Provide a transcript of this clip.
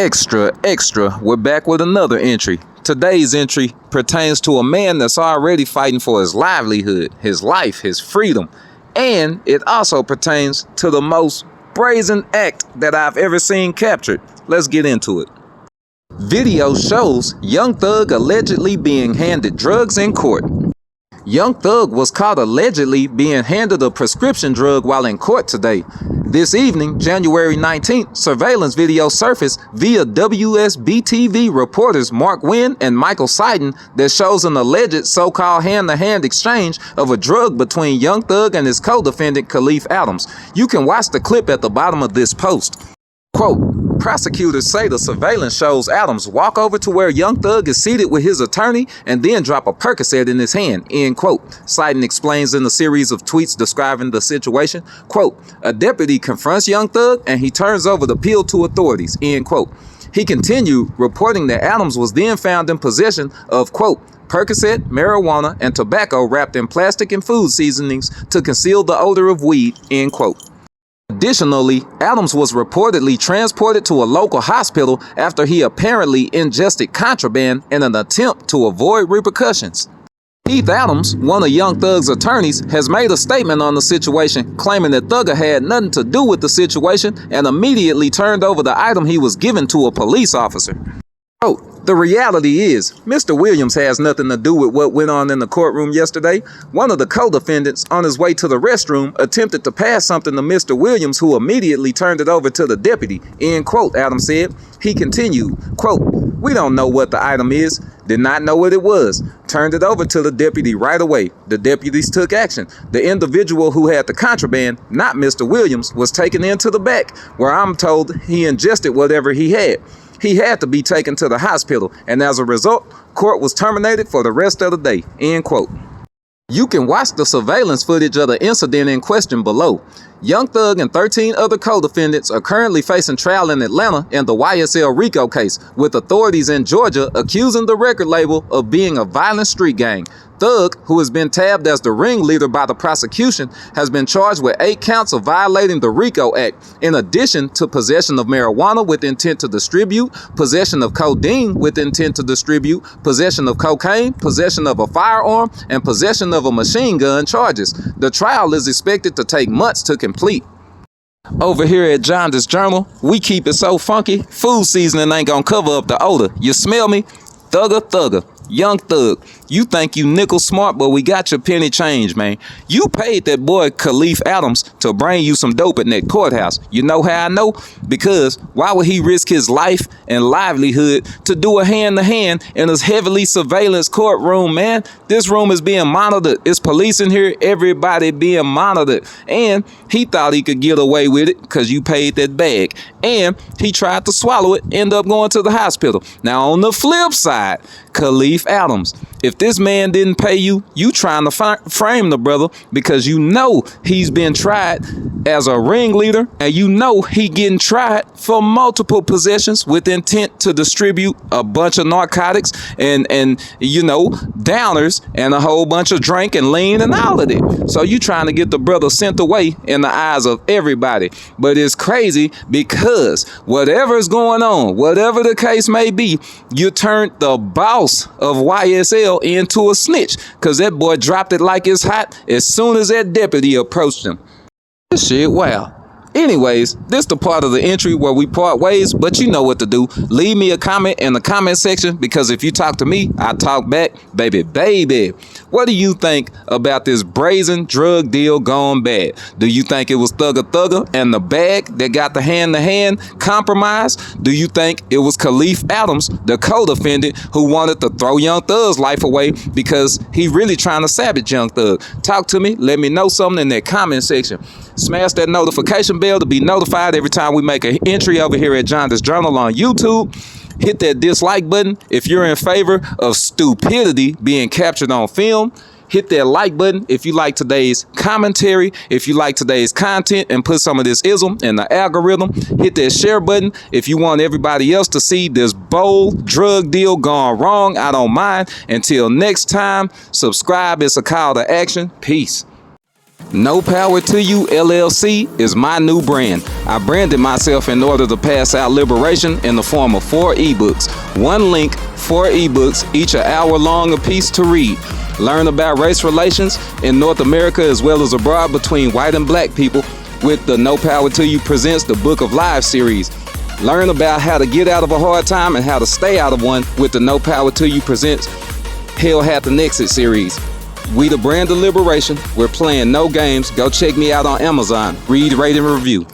Extra, extra, we're back with another entry. Today's entry pertains to a man that's already fighting for his livelihood, his life, his freedom, and it also pertains to the most brazen act that I've ever seen captured. Let's get into it. Video shows Young Thug allegedly being handed drugs in court. Young Thug was caught allegedly being handed a prescription drug while in court today. This evening, January 19th, surveillance video surfaced via WSB-TV reporters Mark Wynn and Michael Seiden that shows an alleged so-called hand-to-hand exchange of a drug between Young Thug and his co-defendant Khalif Adams. You can watch the clip at the bottom of this post. Quote, prosecutors say the surveillance shows Adams walk over to where Young Thug is seated with his attorney and then drop a Percocet in his hand, end quote. Seiden explains in a series of tweets describing the situation, quote, a deputy confronts Young Thug and he turns over the pill to authorities, end quote. He continued, reporting that Adams was then found in possession of, quote, Percocet, marijuana, and tobacco wrapped in plastic and food seasonings to conceal the odor of weed, end quote. Additionally, Adams was reportedly transported to a local hospital after he apparently ingested contraband in an attempt to avoid repercussions. Keith Adams, one of Young Thug's attorneys, has made a statement on the situation, claiming that Thugger had nothing to do with the situation and immediately turned over the item he was given to a police officer. Quote, the reality is, Mr. Williams has nothing to do with what went on in the courtroom yesterday. One of the co-defendants, on his way to the restroom, attempted to pass something to Mr. Williams, who immediately turned it over to the deputy, end quote, Adams said. He continued, quote, we don't know what the item is, did not know what it was, turned it over to the deputy right away. The deputies took action. The individual who had the contraband, not Mr. Williams, was taken into the back, where I'm told he ingested whatever he had. He had to be taken to the hospital, and as a result, court was terminated for the rest of the day, end quote. You can watch the surveillance footage of the incident in question below. Young Thug and 13 other co-defendants are currently facing trial in Atlanta in the YSL RICO case, with authorities in Georgia accusing the record label of being a violent street gang. Thug, who has been tabbed as the ringleader by the prosecution, has been charged with 8 counts of violating the RICO Act, in addition to possession of marijuana with intent to distribute, possession of codeine with intent to distribute, possession of cocaine, possession of a firearm, and possession of a machine gun charges. The trial is expected to take months to complete. Over here at Jaundice Journal, we keep it so funky, food seasoning ain't gonna cover up the odor. You smell me? Thugger. Young Thug, you think you nickel smart, but we got your penny change, man. You paid that boy Khalif Adams to bring you some dope in that courthouse. You know how I know? Because why would he risk his life and livelihood to do a hand-to-hand in this heavily surveillance courtroom, man? This room is being monitored. It's police in here, everybody being monitored. And he thought he could get away with it because you paid that bag. And he tried to swallow it, ended up going to the hospital. Now, on the flip side, Khalif Adams, if this man didn't pay you, you trying to frame the brother because you know he's been tried as a ringleader and you know he getting tried for multiple possessions with intent to distribute a bunch of narcotics and you know, downers and a whole bunch of drink and lean and all of it. So you trying to get the brother sent away in the eyes of everybody. But it's crazy because whatever's going on, whatever the case may be, you turned the boss of YSL into a snitch because that boy dropped it like it's hot as soon as that deputy approached him. This shit, wow. Anyways, this the part of the entry where we part ways, but you know what to do. Leave me a comment in the comment section because if you talk to me, I talk back, baby. What do you think about this brazen drug deal gone bad? Do you think it was Thugger and the bag that got the hand-to-hand compromise? Do you think it was Khalif Adams, the co-defendant, who wanted to throw Young Thug's life away because he really trying to savage Young Thug? Talk to me. Let me know something in that comment section. Smash that notification bell to be notified every time we make an entry over here at Jaundice Journal on YouTube. Hit that dislike button if you're in favor of stupidity being captured on film. Hit that like button if you like today's commentary, if you like today's content and put some of this ism in the algorithm. Hit that share button if you want everybody else to see this bold drug deal gone wrong. I don't mind. Until next time, subscribe. It's a call to action. Peace. No Power to You LLC is my new brand. I branded myself in order to pass out liberation in the form of 4 ebooks. One link, 4 ebooks, each an hour long a piece to read. Learn about race relations in North America as well as abroad between white and black people with the No Power to You Presents the Book of Life series. Learn about how to get out of a hard time and how to stay out of one with the No Power to You Presents Hell Hath an Exit series. We the brand of liberation. We're playing no games. Go check me out on Amazon. Read, rate, and review.